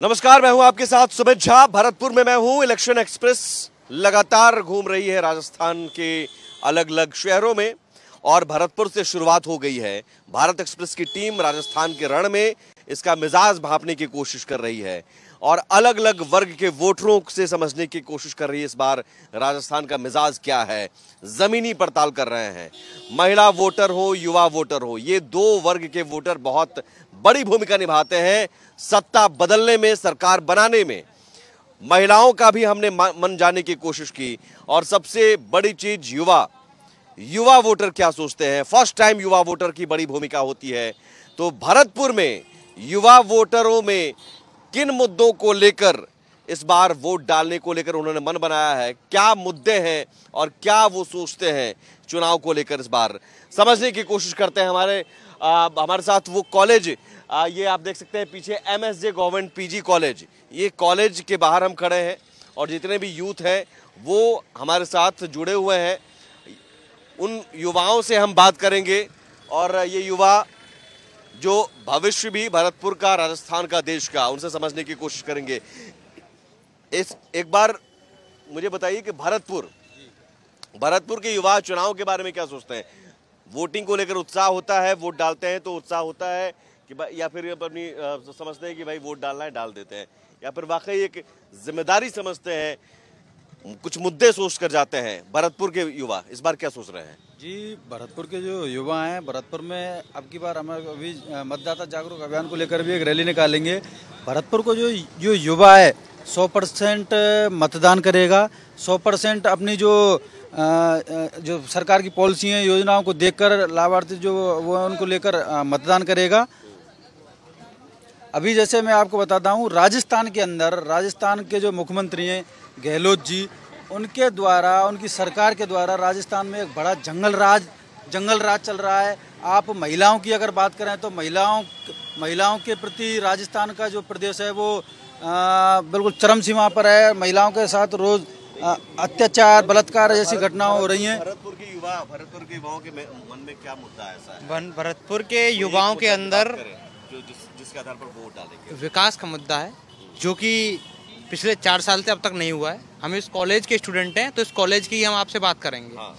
नमस्कार, मैं हूं आपके साथ सुमित झा। भरतपुर में मैं हूं। इलेक्शन एक्सप्रेस लगातार घूम रही है राजस्थान के अलग अलग शहरों में और भरतपुर से शुरुआत हो गई है। भारत एक्सप्रेस की टीम राजस्थान के रण में इसका मिजाज भांपने की कोशिश कर रही है और अलग अलग वर्ग के वोटरों से समझने की कोशिश कर रही है इस बार राजस्थान का मिजाज क्या है। जमीनी पड़ताल कर रहे हैं। महिला वोटर हो, युवा वोटर हो, ये दो वर्ग के वोटर बहुत बड़ी भूमिका निभाते हैं सत्ता बदलने में, सरकार बनाने में। महिलाओं का भी हमने मन जानने की कोशिश की और सबसे बड़ी चीज युवा वोटर क्या सोचते हैं। फर्स्ट टाइम युवा वोटर की बड़ी भूमिका होती है। तो भरतपुर में युवा वोटरों में किन मुद्दों को लेकर इस बार वोट डालने को लेकर उन्होंने मन बनाया है, क्या मुद्दे हैं और क्या वो सोचते हैं चुनाव को लेकर, इस बार समझने की कोशिश करते हैं। हमारे साथ वो कॉलेज, ये आप देख सकते हैं पीछे MSJ गवर्नमेंट PG कॉलेज, ये कॉलेज के बाहर हम खड़े हैं और जितने भी यूथ हैं वो हमारे साथ जुड़े हुए हैं। उन युवाओं से हम बात करेंगे और ये युवा जो भविष्य भी भरतपुर का, राजस्थान का, देश का, उनसे समझने की कोशिश करेंगे। एक बार मुझे बताइए कि भरतपुर के युवा चुनाव के बारे में क्या सोचते हैं। वोटिंग को लेकर उत्साह होता है, वोट डालते हैं तो उत्साह होता है कि या फिर अपनी समझते हैं कि भाई वोट डालना है डाल देते हैं, या फिर वाकई एक जिम्मेदारी समझते हैं, कुछ मुद्दे सोच कर जाते हैं। भरतपुर के युवा इस बार क्या सोच रहे हैं? जी, भरतपुर के जो युवा हैं, भरतपुर में अब की बार हम अभी मतदाता जागरूक अभियान को लेकर भी एक रैली निकालेंगे। भरतपुर को जो युवा है 100% मतदान करेगा, 100% अपनी जो सरकार की पॉलिसी है, योजनाओं को देखकर लाभार्थी जो वो उनको लेकर मतदान करेगा। अभी जैसे मैं आपको बताता हूँ, राजस्थान के जो मुख्यमंत्री हैं गहलोत जी, उनके द्वारा, उनकी सरकार के द्वारा राजस्थान में एक बड़ा जंगल राज चल रहा है। आप महिलाओं की अगर बात करें तो महिलाओं के प्रति राजस्थान का जो प्रदेश है वो बिल्कुल चरम सीमा पर है। महिलाओं के साथ रोज अत्याचार, बलात्कार जैसी घटनाएं हो रही हैं। भरतपुर के युवाओं के मन में क्या मुद्दा ऐसा है? भरतपुर के युवाओं के अंदर जिसके आधार पर वोट डालेंगे, विकास का मुद्दा है, जो कि पिछले 4 साल से अब तक नहीं हुआ है। हम इस कॉलेज के स्टूडेंट हैं तो इस कॉलेज की हम आपसे बात करेंगे। हाँ।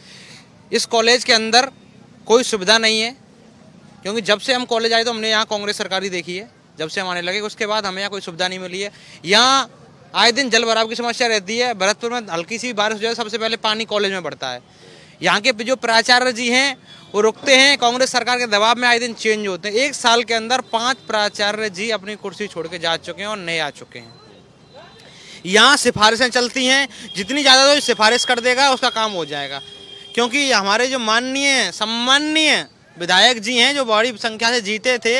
इस कॉलेज के अंदर कोई सुविधा नहीं है, क्योंकि जब से हम कॉलेज आए तो हमने यहाँ कांग्रेस सरकार ही देखी है। जब से हम आने लगे उसके बाद हमें यहाँ कोई सुविधा नहीं मिली है। यहाँ आए दिन जल भराव की समस्या रहती है। भरतपुर में हल्की सी बारिश हो जाए सबसे पहले पानी कॉलेज में बढ़ता है। यहाँ के जो प्राचार्य जी हैं वो रुकते हैं, कांग्रेस सरकार के दबाव में आए दिन चेंज होते हैं। 1 साल के अंदर 5 प्राचार्य जी अपनी कुर्सी छोड़ के जा चुके हैं और नए आ चुके हैं। यहाँ सिफारिशें चलती हैं, जितनी ज़्यादा तो सिफारिश कर देगा उसका काम हो जाएगा। क्योंकि हमारे जो माननीय सम्माननीय विधायक जी हैं जो बड़ी संख्या से जीते थे,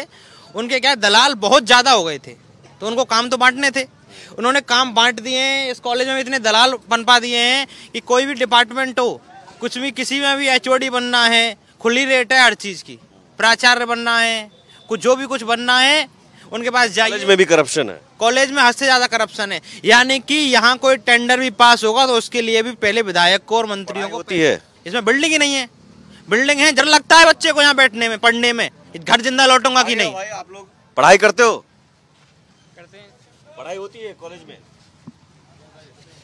उनके क्या दलाल बहुत ज़्यादा हो गए थे, तो उनको काम तो बांटने थे। उन्होंने काम बांट दिए हैं। इस कॉलेज में इतने दलाल पनपा दिए हैं कि कोई भी डिपार्टमेंट हो, कुछ भी, किसी में भी HOD बनना है, खुली रेट है हर चीज़ की। प्राचार्य बनना है, जो भी कुछ बनना है उनके पास जाइए। कॉलेज में भी करप्शन है। कॉलेज में हद से ज़्यादा करप्शन है। यानी कि यहाँ कोई टेंडर भी पास होगा तो उसके लिए भी पहले विधायक को और मंत्रियों को होती है। इसमें बिल्डिंग ही नहीं है। बिल्डिंग है, डर लगता है बच्चे को यहाँ बैठने में, पढ़ने में। घर जिंदा लौटूंगा कि नहीं। आप लोग पढ़ाई करते हो? करते हैं। पढ़ाई होती है कॉलेज में?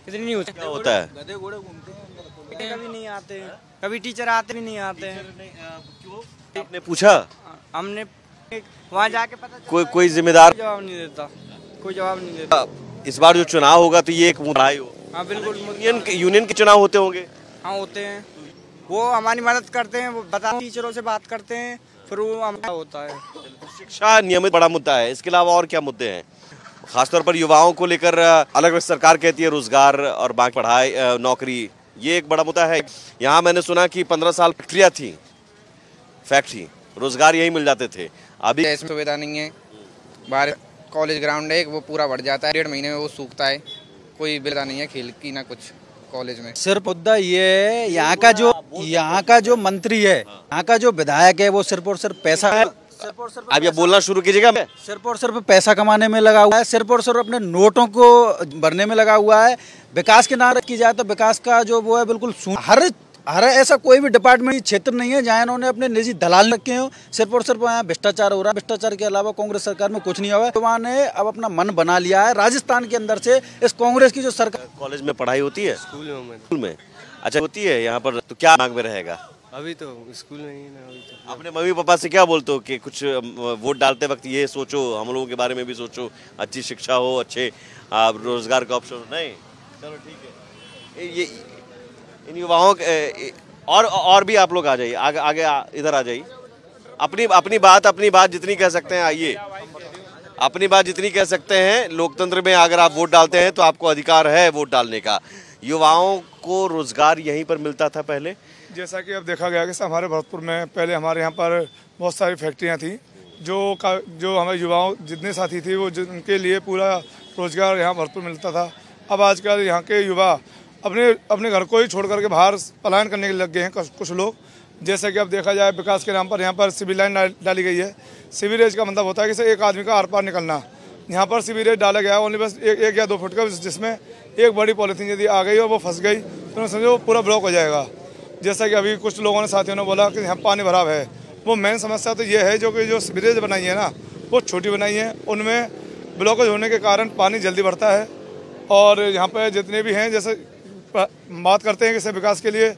इतनी नहीं होती। क्या होता है? गधे घोड़े घूमते हैं, कभी नहीं आते, कभी टीचर आते भी नहीं आते हैं। क्यों? आपने पूछा? हमने वहाँ जाके पता कोई जिम्मेदार जवाब नहीं देता, कोई जवाब नहीं देता। इस बार जो चुनाव होगा तो ये एक पढ़ाई हो। हाँ बिल्कुल। यूनियन के चुनाव होते होंगे? हाँ होते हैं। वो हमारी मदद करते हैं, वो बता टीचरों से बात करते हैं, फिर वो हमारा होता है। शिक्षा नियमित बड़ा मुद्दा है। इसके अलावा और क्या मुद्दे हैं खासतौर पर युवाओं को लेकर? अलग सरकार कहती है रोजगार और बाकी पढ़ाई, नौकरी, ये एक बड़ा मुद्दा है। यहाँ मैंने सुना कि 15 साल फैक्ट्री रोजगार यही मिल जाते थे। अभी ऐसी सुविधा नहीं है। बाहर कॉलेज ग्राउंड है, वो पूरा भर जाता है, 1.5 महीने में वो सूखता है। कोई सुविधा नहीं है खेल की ना कुछ कॉलेज में। सिर्फ मुद्दा ये है, यहाँ का जो मंत्री है, यहाँ का जो विधायक है, वो सिर्फ और सिर्फ पैसा है। आप ये बोलना शुरू कीजिएगा। सिर्फ और सिर्फ पैसा कमाने में लगा हुआ है, सिर्फ और सिर्फ अपने नोटों को भरने में लगा हुआ है। विकास के नाम की जाए तो विकास का जो वो है बिल्कुल हर हर ऐसा कोई भी डिपार्टमेंट क्षेत्र नहीं है जहाँ इन्होंने अपने निजी दलाल रखे हो। सिर्फ और सिर्फ यहाँ भ्रष्टाचार हो रहा है। भ्रष्टाचार के अलावा कांग्रेस सरकार में कुछ नहीं हुआ है। युवा ने अब अपना मन बना लिया है राजस्थान के अंदर से इस कांग्रेस की जो सरकार। कॉलेज में पढ़ाई होती है? स्कूल में अच्छा होती है यहाँ पर, तो क्या दिमाग में रहेगा? अभी तो स्कूल में ही ना, अभी तो अपने मम्मी पापा से क्या बोलते हो कि कुछ वोट डालते वक्त ये सोचो, हम लोगों के बारे में भी सोचो, अच्छी शिक्षा हो, अच्छे रोजगार का ऑप्शन हो? नहीं, चलो ठीक है। ये इन युवाओं और भी आप लोग आ जाइए, आगे इधर आ जाइए। अपनी बात जितनी कह सकते हैं, आइए। अपनी बात जितनी कह सकते हैं। लोकतंत्र में अगर आप वोट डालते हैं तो आपको अधिकार है वोट डालने का। युवाओं को रोजगार यहीं पर मिलता था पहले, जैसा कि अब देखा गया कि हमारे भरतपुर में पहले हमारे यहाँ पर बहुत सारी फैक्ट्रियाँ थी जो हमारे युवाओं जितने साथी थे वो उनके लिए पूरा रोजगार यहाँ भरतपुर मिलता था। अब आजकल यहाँ के युवा अपने घर को ही छोड़ करके बाहर पलायन करने के लग गए हैं कुछ लोग। जैसे कि अब देखा जाए विकास के नाम पर यहाँ पर सिविल लाइन डाली गई है। सिविरेज का मतलब होता है कि एक आदमी का आर पार निकलना। यहाँ पर सिविरेज डाला गया है ओनली बस एक या 2 फुट का, जिसमें एक बड़ी पॉलीथीन यदि आ गई और वो फंस गई तो समझो वो पूरा ब्लॉक हो जाएगा। जैसा कि अभी कुछ लोगों ने साथियों ने बोला कि यहाँ पानी भराव है। वो मेन समस्या तो ये है जो सिवरेज बनाई है ना, वो छोटी बनाई है, उनमें ब्लॉकेज होने के कारण पानी जल्दी भरता है। और यहाँ पर जितने भी हैं, जैसे बात करते हैं कि विकास के लिए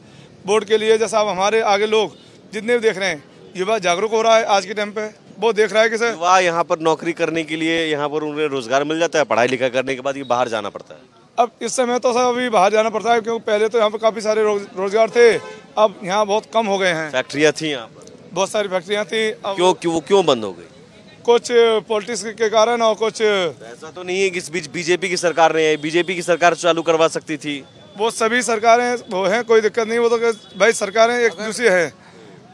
बोर्ड के लिए, जैसा अब हमारे आगे लोग जितने भी देख रहे हैं, युवा जागरूक हो रहा है आज के टाइम पे। वो देख रहा है कि युवा यहाँ पर नौकरी करने के लिए यहाँ पर उन्हें रोजगार मिल जाता है, पढ़ाई लिखाई करने के बाद ये बाहर जाना पड़ता है। अब इस समय तो सब अभी बाहर जाना पड़ता है, क्योंकि पहले तो यहाँ पे काफ़ी सारे रोजगार थे, अब यहाँ बहुत कम हो गए हैं। फैक्ट्रियाँ थी यहाँ पर, बहुत सारी फैक्ट्रियाँ थी। अब क्यों बंद हो गई? कुछ पॉलिटिक्स के कारण और कुछ ऐसा तो नहीं है कि इस बीच बीजेपी की सरकार ने, बीजेपी की सरकार चालू करवा सकती थी। वो सभी सरकारें वो हैं, कोई दिक्कत नहीं। वो तो भाई सरकारें एक दूसरी है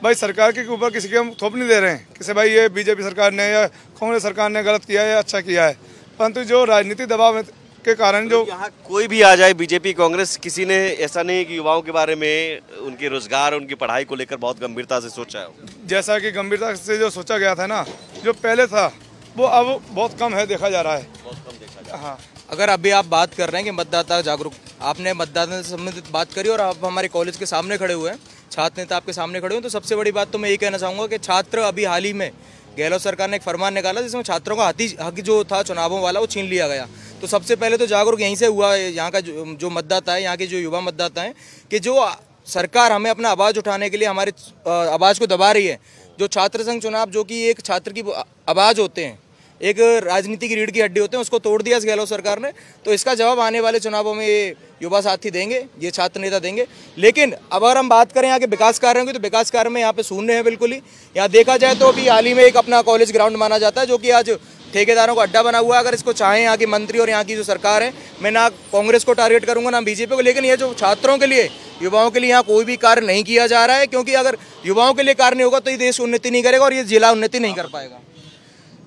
भाई, सरकार के ऊपर किसी के हम थोप नहीं दे रहे हैं कि भाई ये बीजेपी सरकार ने या कांग्रेस सरकार ने गलत किया है या अच्छा किया है, परंतु जो राजनीतिक दबाव के कारण जो यहाँ कोई भी आ जाए, बीजेपी कांग्रेस, किसी ने ऐसा नहीं कि युवाओं के बारे में, उनके रोजगार, उनकी पढ़ाई को लेकर बहुत गंभीरता से सोचा है। जैसा कि गंभीरता से जो सोचा गया था ना, जो पहले था वो अब बहुत कम है, देखा जा रहा है, बहुत कम देखा जा रहा है। हाँ, अगर अभी आप बात कर रहे हैं कि मतदाता जागरूक, आपने मतदाता से संबंधित बात करी और आप हमारे कॉलेज के सामने खड़े हुए हैं, छात्र नेता आपके सामने खड़े हुए, तो सबसे बड़ी बात तो मैं ये कहना चाहूँगा कि छात्र, अभी हाल ही में गहलोत सरकार ने एक फरमान निकाला जिसमें छात्रों का हक जो था चुनावों वाला वो छीन लिया गया। तो सबसे पहले तो जागरूक यहीं से हुआ है, यहाँ का जो मतदाता है, यहाँ के जो युवा मतदाता हैं, कि जो सरकार हमें अपना आवाज़ उठाने के लिए हमारे आवाज़ को दबा रही है। जो छात्र संघ चुनाव, जो कि एक छात्र की आवाज़ होते हैं, एक राजनीति की रीढ़ की हड्डी होते हैं, उसको तोड़ दिया इस गहलोत सरकार ने। तो इसका जवाब आने वाले चुनावों में ये युवा साथी देंगे, ये छात्र नेता देंगे। लेकिन अब अगर हम बात करें यहाँ के विकास कार्यों की, तो विकास कार्य में यहाँ पे शून्य है बिल्कुल ही। यहाँ देखा जाए तो अभी हाल ही में एक अपना कॉलेज ग्राउंड माना जाता है, जो कि आज ठेकेदारों का अड्डा बना हुआ है। अगर इसको चाहें यहाँ की मंत्री और यहाँ की जो सरकार है, मैं ना कांग्रेस को टारगेट करूंगा ना बीजेपी को, लेकिन ये जो छात्रों के लिए, युवाओं के लिए यहाँ कोई भी कार्य नहीं किया जा रहा है। क्योंकि अगर युवाओं के लिए कार्य नहीं होगा तो ये देश उन्नति नहीं करेगा और ये जिला उन्नति नहीं कर पाएगा।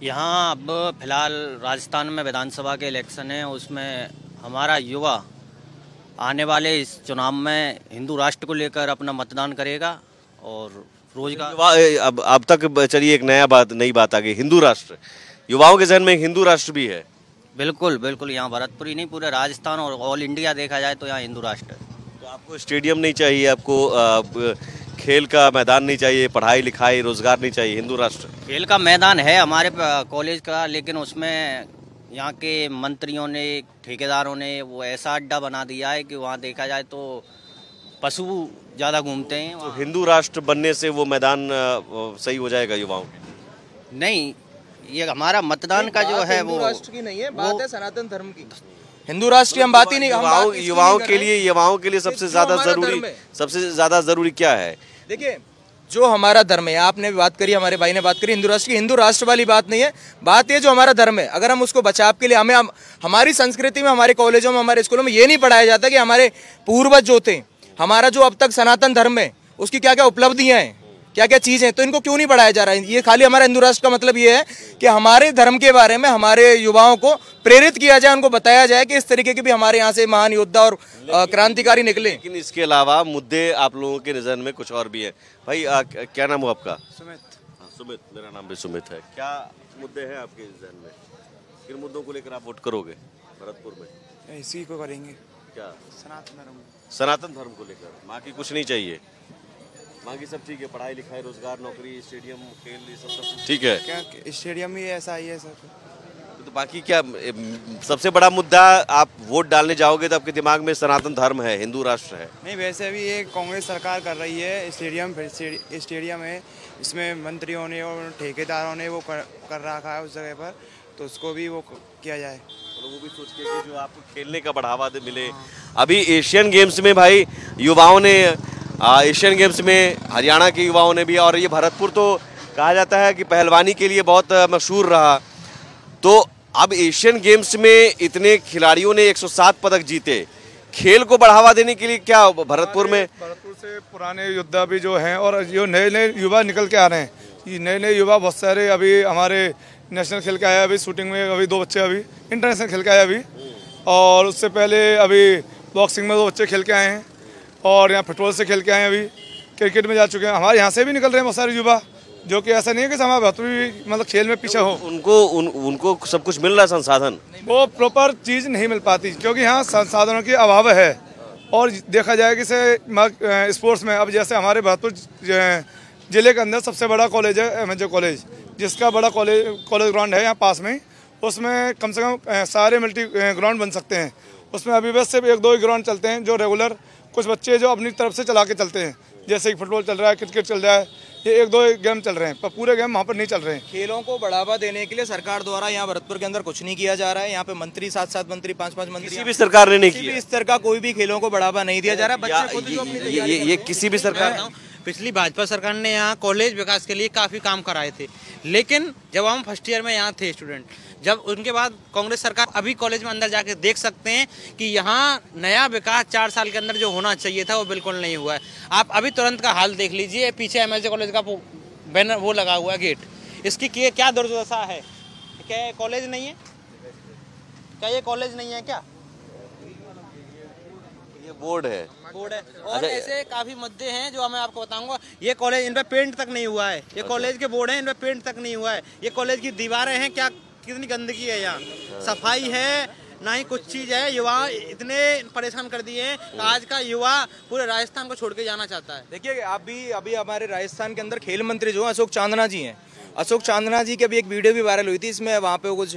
यहाँ अब फिलहाल राजस्थान में विधानसभा के इलेक्शन है, उसमें हमारा युवा आने वाले इस चुनाव में हिंदू राष्ट्र को लेकर अपना मतदान करेगा और रोजगार। अब तक चलिए एक नई बात आ गई, हिंदू राष्ट्र। युवाओं के जहन में हिंदू राष्ट्र भी है। बिल्कुल बिल्कुल, यहाँ भरतपुर ही नहीं, पूरे राजस्थान और ऑल इंडिया देखा जाए तो यहाँ हिंदू राष्ट्र है। तो आपको स्टेडियम नहीं चाहिए, आपको खेल का मैदान नहीं चाहिए, पढ़ाई लिखाई रोजगार नहीं चाहिए, हिंदू राष्ट्र? खेल का मैदान है हमारे कॉलेज का, लेकिन उसमें यहाँ के मंत्रियों ने, ठेकेदारों ने वो ऐसा अड्डा बना दिया है कि वहाँ देखा जाए तो पशु ज़्यादा घूमते हैं। तो हिंदू राष्ट्र बनने से वो मैदान सही हो जाएगा युवाओं के? नहीं, ये हमारा मतदान का जो है वो राष्ट्र की नहीं है, बात है सनातन धर्म की। हिंदू राष्ट्र की हम बात ही नहीं, युवाओं के लिए सबसे ज्यादा जरूरी क्या है? देखिए, जो हमारा धर्म है, आपने भी बात करी, हमारे भाई ने बात करी हिंदू राष्ट्र की, हिंदू राष्ट्र वाली बात नहीं है। बात ये जो हमारा धर्म है, अगर हम उसको बचाव के लिए हमारी संस्कृति में, हमारे कॉलेजों में, हमारे स्कूलों में ये नहीं पढ़ाया जाता कि हमारे पूर्वज जो थे, हमारा जो अब तक सनातन धर्म है, उसकी क्या क्या उपलब्धियां हैं, क्या क्या चीज़ है, तो इनको क्यों नहीं पढ़ाया जा रहा है? ये खाली हमारा हिंदू राष्ट्र का मतलब ये है कि हमारे धर्म के बारे में हमारे युवाओं को प्रेरित किया जाए, उनको बताया जाए कि इस तरीके के भी हमारे यहाँ से महान योद्धा और क्रांतिकारी निकले। लेकिन इसके अलावा मुद्दे आप लोगों के नज़र में कुछ और भी है। भाई क्या नाम हो आपका? सुमित। सुमित, मेरा नाम भी सुमित है। क्या मुद्दे हैं आपके जहन में? किन मुद्दों को लेकर आप वोट करोगे भरतपुर में? इसी को करेंगे। क्या? सनातन सनातन धर्म को लेकर माँ की कुछ नहीं चाहिए? माँ की सब ठीक है, पढ़ाई लिखाई रोजगार नौकरी स्टेडियम खेल ये सब ठीक है? क्या स्टेडियम ही ऐसा ही है सर? तो बाकी क्या सबसे बड़ा मुद्दा, आप वोट डालने जाओगे तो आपके दिमाग में सनातन धर्म है, हिंदू राष्ट्र है? नहीं, वैसे भी ये कांग्रेस सरकार कर रही है। स्टेडियम है, इसमें मंत्रियों ने और ठेकेदारों ने वो कर रखा है उस जगह पर, तो उसको भी वो किया जाए। तो वो भी सोच के कि जो आपको खेलने का बढ़ावा दे मिले। अभी एशियन गेम्स में भाई युवाओं ने एशियन गेम्स में हरियाणा के युवाओं ने भी, और ये भरतपुर तो कहा जाता है कि पहलवानी के लिए बहुत मशहूर रहा, तो अब एशियन गेम्स में इतने खिलाड़ियों ने 107 पदक जीते, खेल को बढ़ावा देने के लिए क्या भरतपुर में? भरतपुर से पुराने योद्धा भी जो हैं और जो नए नए युवा निकल के आ रहे हैं, ये नए नए युवा बहुत सारे, अभी हमारे नेशनल खेल के आया, अभी शूटिंग में अभी 2 बच्चे अभी इंटरनेशनल खेल के आए अभी, और उससे पहले अभी बॉक्सिंग में 2 बच्चे खेल के आए हैं, और यहाँ फुटबॉल से खेल के आए हैं, अभी क्रिकेट में जा चुके हैं। हमारे यहाँ से भी निकल रहे हैं बहुत सारे युवा, जो कि ऐसा नहीं है कि हमारा भरतपुर भी मतलब खेल में पीछे हो। उनको सब कुछ मिल रहा है संसाधन? वो प्रॉपर चीज़ नहीं मिल पाती क्योंकि यहाँ संसाधनों की अभाव है। और देखा जाए कि से स्पोर्ट्स में अब जैसे हमारे भरतपुर जिले के अंदर सबसे बड़ा कॉलेज है एमएचए कॉलेज, जिसका बड़ा कॉलेज ग्राउंड है यहाँ पास में, उसमें कम से कम सारे मल्टी ग्राउंड बन सकते हैं। उसमें अभी बस सिर्फ 1-2 ही ग्राउंड चलते हैं जो रेगुलर कुछ बच्चे जो अपनी तरफ से चला के चलते हैं, जैसे कि फुटबॉल चल रहा है, क्रिकेट चल रहा है, ये 1-2 गेम चल रहे हैं, पर पूरे गेम वहाँ पर नहीं चल रहे हैं। खेलों को बढ़ावा देने के लिए सरकार द्वारा यहाँ भरतपुर के अंदर कुछ नहीं किया जा रहा है। यहाँ पे मंत्री 7-7 मंत्री 5-5 मंत्री, किसी भी सरकार ने नहीं किया, किसी भी स्तर का कोई भी खेलों को बढ़ावा नहीं दिया जा रहा है। बच्चे खुद जो अपनी तैयारी ये किसी भी सरकार, पिछली भाजपा सरकार ने यहाँ कॉलेज विकास के लिए काफ़ी काम कराए थे, लेकिन जब हम फर्स्ट ईयर में यहाँ थे स्टूडेंट, जब उनके बाद कांग्रेस सरकार, अभी कॉलेज में अंदर जाके देख सकते हैं कि यहाँ नया विकास 4 साल के अंदर जो होना चाहिए था वो बिल्कुल नहीं हुआ है। आप अभी तुरंत का हाल देख लीजिए, पीछे एमएचए कॉलेज का बैनर वो लगा हुआ है गेट, इसकी क्या दुर्दशा है? क्या ये कॉलेज नहीं है? क्या ये कॉलेज नहीं है क्या? ये बोर्ड है और ऐसे काफी मुद्दे हैं जो मैं आपको बताऊंगा। ये कॉलेज, इन पे पेंट तक नहीं हुआ है, ये कॉलेज के बोर्ड हैं, इन पे पेंट तक नहीं हुआ है। ये कॉलेज की दीवारें हैं, क्या कितनी गंदगी है यहाँ, सफाई है ना ही कुछ चीज है। युवा इतने परेशान कर दिए हैं, आज का युवा पूरे राजस्थान को छोड़ के जाना चाहता है। देखिए अभी हमारे राजस्थान के अंदर खेल मंत्री जो अशोक चांदना जी हैं, अशोक चांदना जी की अभी एक वीडियो भी वायरल हुई थी, इसमें वहाँ पे कुछ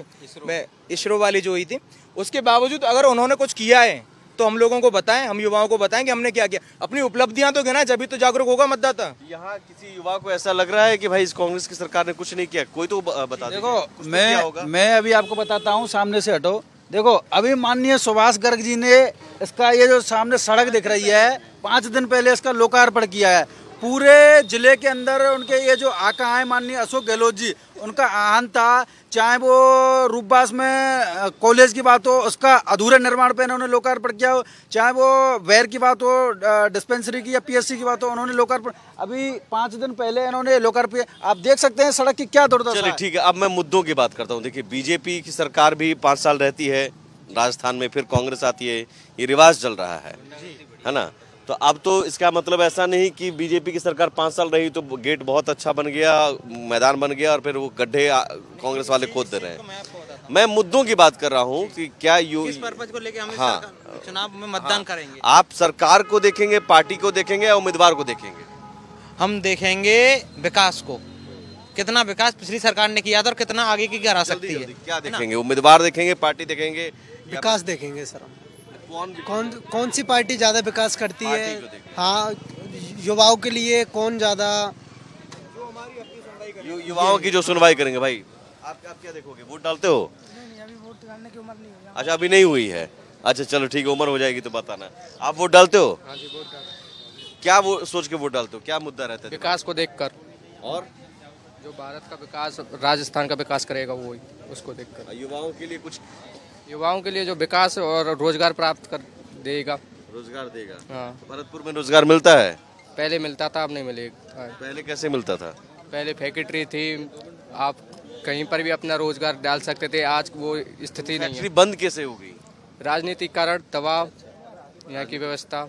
इसरो वाली जो हुई थी, उसके बावजूद अगर उन्होंने कुछ किया है तो हम लोगों को बताएं, हम युवाओं को बताएं कि हमने क्या किया, अपनी उपलब्धियां तो गिनाएं, जब भी तो जागरूक होगा मतदाता। यहाँ किसी युवा को ऐसा लग रहा है कि भाई इस कांग्रेस की सरकार ने कुछ नहीं किया, कोई तो बता देखो मैं अभी आपको बताता हूँ, सामने से हटो। देखो अभी माननीय सुभाष गर्ग जी ने इसका ये जो सामने सड़क दिख रही है, 5 दिन पहले इसका लोकार्पण किया है। पूरे जिले के अंदर उनके ये जो आका हैं माननीय अशोक गहलोत जी, उनका आह्वान था, चाहे वो रूपबास में कॉलेज की बात हो, उसका अधूरे निर्माण पे उन्होंने लोकार्पण किया हो, चाहे वो वैर की बात हो, डिस्पेंसरी की या पीएससी की बात हो, उन्होंने लोकार्पण अभी 5 दिन पहले इन्होंने लोकार्पण। आप देख सकते हैं सड़क की क्या दुर्दशा है। ठीक है, अब मैं मुद्दों की बात करता हूँ। देखिए बीजेपी की सरकार भी 5 साल रहती है राजस्थान में, फिर कांग्रेस आती है, ये रिवाज चल रहा है ना। तो अब तो इसका मतलब ऐसा नहीं कि बीजेपी की सरकार 5 साल रही तो गेट बहुत अच्छा बन गया, मैदान बन गया और फिर वो गड्ढे कांग्रेस वाले खोद दे रहे हैं। मैं मुद्दों की बात कर रहा हूँ कि क्या किस पर्पज को लेके हम चुनाव में मतदान करेंगे। आप सरकार को देखेंगे, पार्टी को देखेंगे या उम्मीदवार को देखेंगे? हम देखेंगे विकास को, कितना विकास पिछली सरकार ने किया था और कितना आगे की करा सकती है। क्या देखेंगे? उम्मीदवार देखेंगे, पार्टी देखेंगे? विकास देखेंगे सर। कौन सी पार्टी ज्यादा विकास करती है, हाँ, युवाओं के लिए कौन ज्यादा, युवाओं की जो सुनवाई करेंगे। भाई आप क्या देखोगे? वोट डालते हो? नहीं, अभी वोट डालने की उम्र नहीं हुई। अच्छा, अभी नहीं हुई है। अच्छा चलो ठीक है, उम्र हो जाएगी तो बताना। आप वोट डालते हो? हाँ जी, वोट डालते। क्या वो सोच के वोट डालते हो? क्या मुद्दा रहता है? विकास को देखकर, और जो भारत का विकास, राजस्थान का विकास करेगा वो उसको देखकर। युवाओं के लिए कुछ, युवाओं के लिए जो विकास और रोजगार प्राप्त कर देगा। रोजगार देगा? हाँ। भरतपुर में रोजगार मिलता है? पहले मिलता था, अब नहीं मिलेगा। पहले कैसे मिलता था? पहले फैक्ट्री थी, आप कहीं पर भी अपना रोजगार डाल सकते थे, आज वो स्थिति नहीं है। बंद कैसे हो गई? राजनीतिकरण, दबाव, यहाँ की व्यवस्था,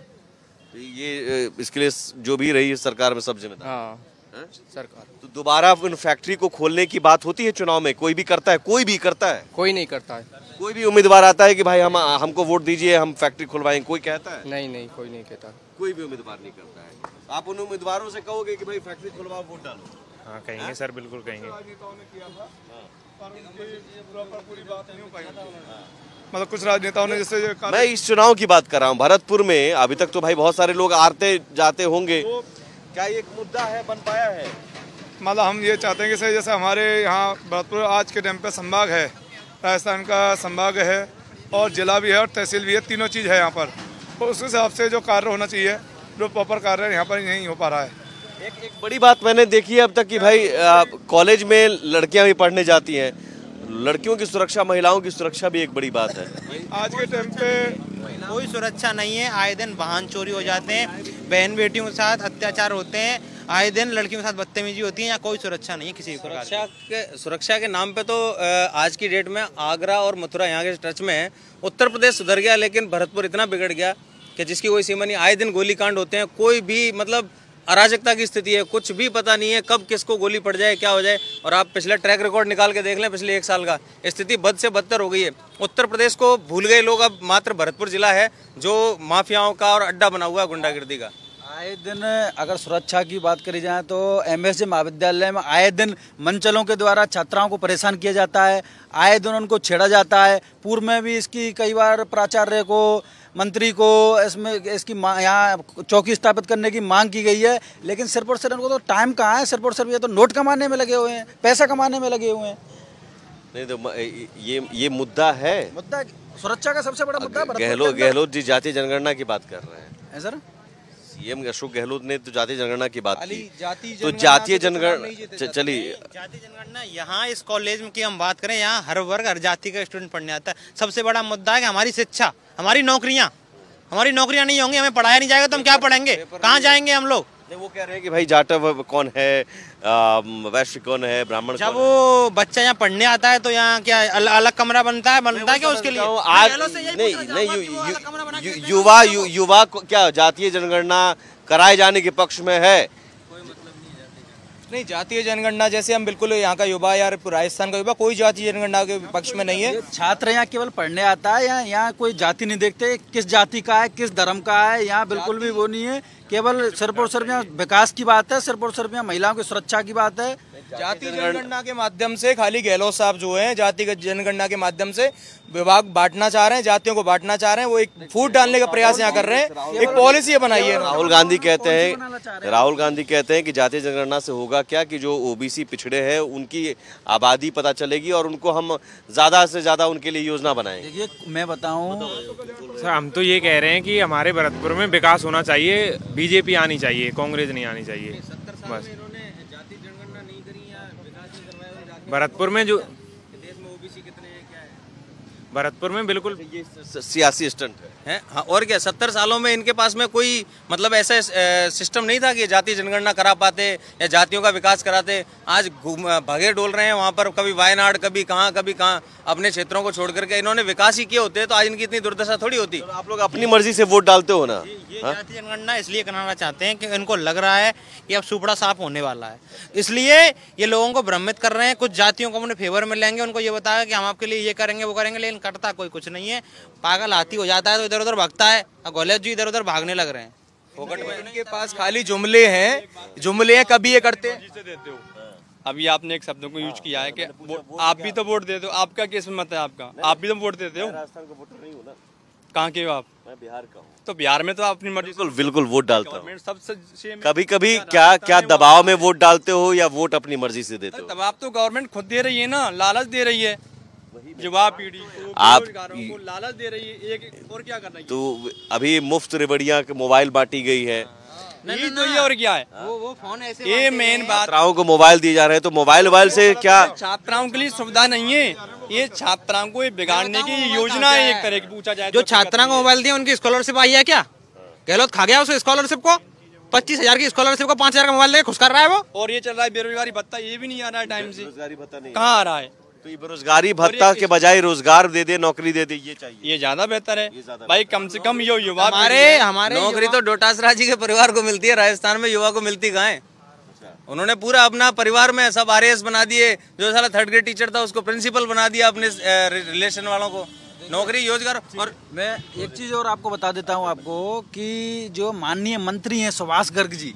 ये इसके लिए जो भी रही है सरकार में सब जिम्मेदार। हाँ, सरकार। तो दोबारा इन फैक्ट्री को खोलने की बात होती है चुनाव में? कोई भी करता है? कोई भी करता है? कोई नहीं करता है। कोई भी उम्मीदवार आता है कि भाई हमको वोट दीजिए, हम फैक्ट्री खुलवाएंगे, कोई कहता है? नहीं, कोई नहीं कहता। कोई भी उम्मीदवार नहीं करता है। आप उन उम्मीदवारों से कहोगे कि भाई फैक्ट्री खुलवाओ, वोट डालो? हाँ कहेंगे सर, बिल्कुल कहेंगे। मतलब कुछ राजनेताओं ने जैसे मैं इस चुनाव की बात कर रहा हूँ। भरतपुर में अभी तक तो भाई बहुत सारे लोग आते जाते होंगे, क्या एक मुद्दा है, बन पाया है? मतलब हम ये चाहते हैं कि जैसे हमारे यहाँ भरतपुर आज के टाइम पे संभाग है, राजस्थान का संभाग है और जिला भी है और तहसील भी है, तीनों चीज़ है यहाँ पर। तो उस हिसाब से जो कार्य होना चाहिए, जो प्रॉपर कार्य यहाँ पर नहीं हो पा रहा है। एक बड़ी बात मैंने देखी है अब तक कि भाई कॉलेज में लड़कियां भी पढ़ने जाती हैं, लड़कियों की सुरक्षा, महिलाओं की सुरक्षा भी एक बड़ी बात है। आज के टाइम पे कोई सुरक्षा नहीं है। आए दिन वाहन चोरी हो जाते हैं, बहन बेटियों के साथ अत्याचार होते हैं, आए दिन लड़कियों के साथ बदतमीजी होती है। यहाँ कोई सुरक्षा नहीं है किसी प्रकार। सुरक्षा के नाम पे तो आज की डेट में आगरा और मथुरा यहाँ के टच में है। उत्तर प्रदेश सुधर गया, लेकिन भरतपुर इतना बिगड़ गया कि जिसकी कोई सीमा नहीं। आए दिन गोलीकांड होते हैं, कोई भी मतलब अराजकता की स्थिति है, कुछ भी पता नहीं है कब किसको गोली पड़ जाए, क्या हो जाए। और आप पिछले ट्रैक रिकॉर्ड निकाल के देख लें, पिछले 1 साल का स्थिति बद से बदतर हो गई है। उत्तर प्रदेश को भूल गए लोग, अब मात्र भरतपुर जिला है जो माफियाओं का और अड्डा बना हुआ है गुंडागिर्दी का। आए दिन अगर सुरक्षा की बात करी जाए तो MSJ महाविद्यालय में आए दिन मंचलों के द्वारा छात्राओं को परेशान किया जाता है, आए दिन उनको छेड़ा जाता है। पूर्व में भी इसकी कई बार प्राचार्य को, मंत्री को इसकी यहाँ चौकी स्थापित करने की मांग की गई है, लेकिन सिर्फ और सिर्फ इनको तो टाइम कहाँ है। सिर्फ और सिर्फ ये तो नोट कमाने में लगे हुए हैं, पैसा कमाने में लगे हुए हैं। नहीं तो ये मुद्दा है, मुद्दा सुरक्षा का सबसे बड़ा मुद्दा। गहलोत जी जातीय जनगणना की बात कर रहे हैं सर। सीएम अशोक गहलोत ने तो जातीय जनगणना की बात की। तो जातीय जातीय जनगणना, चलिए जातीय जनगणना यहाँ इस कॉलेज की हम बात करें, यहाँ हर वर्ग हर जाति का स्टूडेंट पढ़ने आता है। सबसे बड़ा मुद्दा है कि हमारी शिक्षा, हमारी नौकरियाँ नहीं होंगी, हमें पढ़ाया नहीं जाएगा तो हम क्या पढ़ेंगे, कहाँ जाएंगे हम लोग? वो कह रहे हैं कि भाई जाटव कौन है, वैश्य कौन है, ब्राह्मण जब वो बच्चा यहाँ पढ़ने आता है तो यहाँ क्या अलग कमरा बनता है क्या उसके लिए? युवा क्या जातीय जनगणना कराए जाने के पक्ष में है? नहीं, जातीय जनगणना जैसे हम बिल्कुल यहाँ का युवा या राजस्थान का युवा कोई जातीय जनगणना के पक्ष में नहीं है। छात्र यहाँ केवल पढ़ने आता है, यहाँ कोई जाति नहीं देखते, किस जाति का है, किस धर्म का है, यहाँ बिल्कुल भी वो नहीं है। केवल सिर्फ और सिर्फ यहाँ विकास की बात है, सिर्फ और सिर्फ यहाँ महिलाओं की सुरक्षा की बात है। जातीय जनगणना के माध्यम से खाली गहलोत साहब जो है जातिगत जनगणना के माध्यम से विभाग बांटना चाह रहे हैं, जातियों को बांटना चाह रहे हैं, वो एक फूट डालने का प्रयास यहाँ कर रहे हैं, एक पॉलिसी बनाई है। राहुल गांधी कहते हैं कि जातीय जनगणना से होगा क्या कि जो ओबीसी पिछड़े हैं उनकी आबादी पता चलेगी और उनको हम ज्यादा से ज्यादा उनके लिए योजना बनाएंगे। देखिए मैं बताऊं सर, हम तो ये कह रहे हैं कि हमारे भरतपुर में विकास होना चाहिए, बीजेपी आनी चाहिए, कांग्रेस नहीं आनी चाहिए। बस भरतपुर में जो भरतपुर में बिल्कुल सियासी स्टंट है। हाँ, और क्या 70 सालों में इनके पास में कोई मतलब ऐसा सिस्टम नहीं था कि जातीय जनगणना करा पाते या जातियों का विकास कराते। आज भागे डोल रहे हैं वहाँ पर, कभी वायनाड, कभी कहाँ अपने क्षेत्रों को छोड़ करके। इन्होंने विकास ही किए होते तो आज इनकी इतनी दुर्दशा थोड़ी होती। तो आप लोग अपनी मर्जी से वोट डालते हो ना? ये जातीय जनगणना इसलिए कराना चाहते हैं कि इनको लग रहा है कि अब सुपड़ा साफ होने वाला है, इसलिए ये लोगों को भ्रमित कर रहे हैं। कुछ जातियों को अपने फेवर में लेंगे, उनको ये बताया कि हम आपके लिए ये करेंगे वो करेंगे, लेकिन करता कोई कुछ नहीं है। पागल हाथी हो जाता है तो इधर उधर भागता है, गहलोत जी इधर उधर भागने लग रहे हैं। उनके पास खाली जुमले हैं, कभी ये करते हैं। अभी आपने एक शब्द को यूज किया है कि आप भी तो वोट देते हो, आपका किस मत है आपका, आप भी तो वोट देते हो। राजस्थान का वोटर नहीं हूँ ना। कहाँ के हो आप? मैं बिहार का हूँ। तो बिहार में तो आप अपनी मर्जी बिल्कुल वोट डालता हूँ। सबसे कभी क्या दबाव में वोट डालते हो या वोट अपनी मर्जी से देते हो? दबाव तो गवर्नमेंट खुद दे रही है ना, लालच दे रही है युवा पीढ़ी को, आप को लालच दे रही है। एक और क्या करना है? तो अभी मुफ्त रिबड़ियाँ मोबाइल बांटी गई है, यही तो ये और क्या है? वो फोन ऐसे ये मेन बात, छात्राओं को मोबाइल दिए जा रहे हैं, तो मोबाइल से क्या छात्राओं के लिए सुविधा नहीं है, ये छात्राओं को बिगाड़ने की योजना है एक तरह की। पूछा जाए जो छात्राओं को मोबाइल दिया उनकी स्कॉलरशिप आई है क्या? गहलोत खा गया उस स्कॉलरशिप को, 25,000 की स्कॉलरशिप को 5,000 का मोबाइल लेके खुश कर रहा है वो। और ये चल रहा है बेरोजगारी भत्ता, ये भी नहीं आ रहा है टाइम से। बेरोजगारी भत्ता नहीं कहाँ आ रहा है? तो ये बेरोजगारी भत्ता के बजाय रोजगार दे दे, नौकरी दे दे, ये चाहिए। ये ज्यादा बेहतर है भाई, कम से कम ये युवा हमारे नौकरी तो डोटासरा जी के परिवार को मिलती है, राजस्थान में युवा को मिलती कहाँ है? उन्होंने पूरा अपना परिवार में सब RAS बना दिए, जो साला थर्ड ग्रेड टीचर था उसको प्रिंसिपल बना दिया, अपने रिलेशन वालों को नौकरी रोजगार। और मैं एक चीज़ और आपको बता देता हूँ आपको कि जो माननीय मंत्री हैं सुभाष गर्ग जी,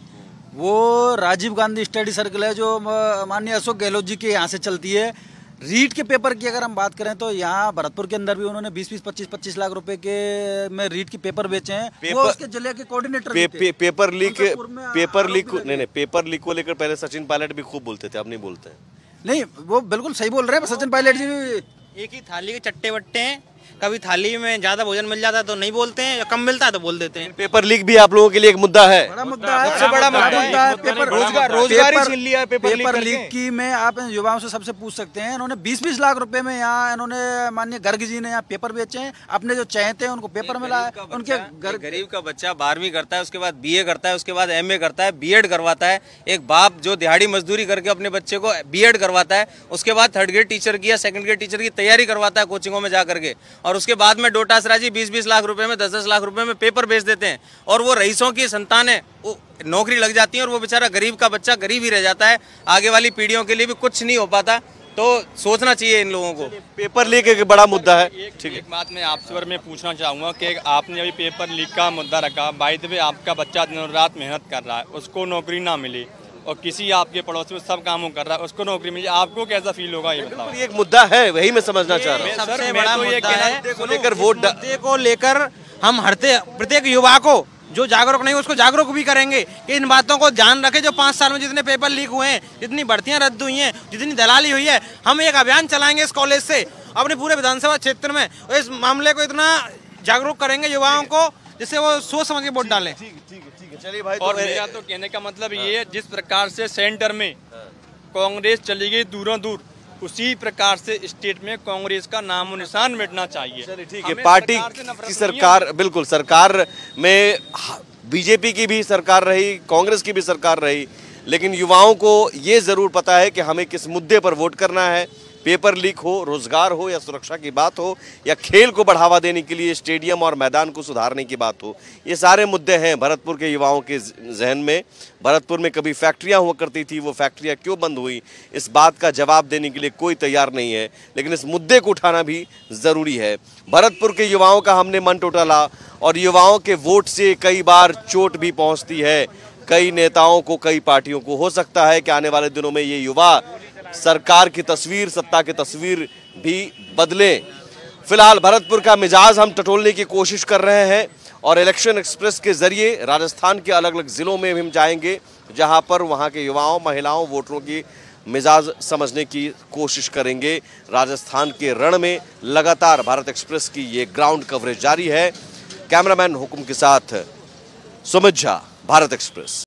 वो राजीव गांधी स्टडी सर्कल है जो माननीय अशोक गहलोत जी के यहाँ से चलती है। रीट के पेपर की अगर हम बात करें तो यहाँ भरतपुर के अंदर भी उन्होंने 20-20, 25-25 लाख रुपए के में रीट के पेपर बेचे हैं। वो उसके जिले के कोऑर्डिनेटर पेपर लीक नहीं, पेपर लीक को लेकर पहले सचिन पायलट भी खूब बोलते थे, अब नहीं बोलते हैं। नहीं, वो बिल्कुल सही बोल रहे हैं सचिन पायलट जी भी। एक ही थाली के चट्टे बट्टे हैं, कभी थाली में ज्यादा भोजन मिल जाता है तो नहीं बोलते हैं, या कम मिलता है तो बोल देते हैं। पेपर लीक भी आप लोगों के लिए एक मुद्दा है, बड़ा मुद्दा है, सबसे बड़ा मुद्दा है। रोजगार ही छीन लिया पेपर लीक की में आप युवाओं से सबसे पूछ सकते हैं। इन्होंने 20-20 लाख रुपए में यहाँ इन्होंने माननीय गर्ग जी ने यहाँ पेपर बेचे हैं, अपने जो चाहते हैं उनको पेपर मिला है। उनके गरीब का बच्चा 12वीं करता है, उसके बाद BA करता है, उसके बाद MA करता है, B.Ed करवाता है। एक बाप जो दिहाड़ी मजदूरी करके अपने बच्चे को B.Ed करवाता है, उसके बाद थर्ड ग्रेड टीचर की या सेकंड ग्रेड टीचर की तैयारी करवाता है कोचिंगों में जा करके, और उसके बाद में डोटासरा जी 20-20 लाख रुपए में 10-10 लाख रुपए में पेपर बेच देते हैं, और वो रईसों की संतान है, वो नौकरी लग जाती है और वो बेचारा गरीब का बच्चा गरीब ही रह जाता है। आगे वाली पीढ़ियों के लिए भी कुछ नहीं हो पाता, तो सोचना चाहिए इन लोगों को। पेपर लीक एक बड़ा मुद्दा है। ठीक है, एक बात मैं आपसे और मैं पूछना चाहूँगा कि आपने अभी पेपर लीक का मुद्दा रखा, बाय द वे आपका बच्चा दिन रात मेहनत कर रहा है, उसको नौकरी ना मिली, और किसी आपके पड़ोसी में सब कामों कर रहा है, उसको नौकरी मिली, आपको कैसा फील होगा? ये बताओ। एक मुद्दा है, वही मैं समझना चाह रहा हूँ। सबसे बड़ा मुद्दा है मुद्दे को लेकर हम हरते प्रत्येक युवा को जो जागरूक नहीं उसको जागरूक भी करेंगे कि इन बातों को ध्यान रखे। जो 5 साल में जितने पेपर लीक हुए हैं, जितनी भर्तियां रद्द हुई हैं, जितनी दलाली हुई है, हम एक अभियान चलाएंगे इस कॉलेज से अपने पूरे विधानसभा क्षेत्र में, और इस मामले को इतना जागरूक करेंगे युवाओं को जिससे वो सोच समझ के वोट डालें। चलिए भाई, और मेरा तो कहने का मतलब ये है, जिस प्रकार से सेंटर में कांग्रेस चली गई दूरों दूर, उसी प्रकार से स्टेट में कांग्रेस का नामो निशान मिटना चाहिए। चलिए ठीक है, पार्टी की सरकार, बिल्कुल सरकार में बीजेपी की भी सरकार रही, कांग्रेस की भी सरकार रही, लेकिन युवाओं को ये जरूर पता है कि हमें किस मुद्दे पर वोट करना है। पेपर लीक हो, रोजगार हो, या सुरक्षा की बात हो, या खेल को बढ़ावा देने के लिए स्टेडियम और मैदान को सुधारने की बात हो, ये सारे मुद्दे हैं भरतपुर के युवाओं के जहन में। भरतपुर में कभी फैक्ट्रियां हुआ करती थी, वो फैक्ट्रियां क्यों बंद हुई, इस बात का जवाब देने के लिए कोई तैयार नहीं है, लेकिन इस मुद्दे को उठाना भी ज़रूरी है। भरतपुर के युवाओं का हमने मन टोटला, और युवाओं के वोट से कई बार चोट भी पहुँचती है कई नेताओं को, कई पार्टियों को। हो सकता है कि आने वाले दिनों में ये युवा सरकार की तस्वीर, सत्ता की तस्वीर भी बदले। फिलहाल भरतपुर का मिजाज हम टटोलने की कोशिश कर रहे हैं, और इलेक्शन एक्सप्रेस के जरिए राजस्थान के अलग अलग जिलों में हम जाएंगे, जहां पर वहां के युवाओं, महिलाओं, वोटरों की मिजाज समझने की कोशिश करेंगे। राजस्थान के रण में लगातार भारत एक्सप्रेस की ये ग्राउंड कवरेज जारी है। कैमरामैन हुकुम के साथ सुमित झा, भारत एक्सप्रेस।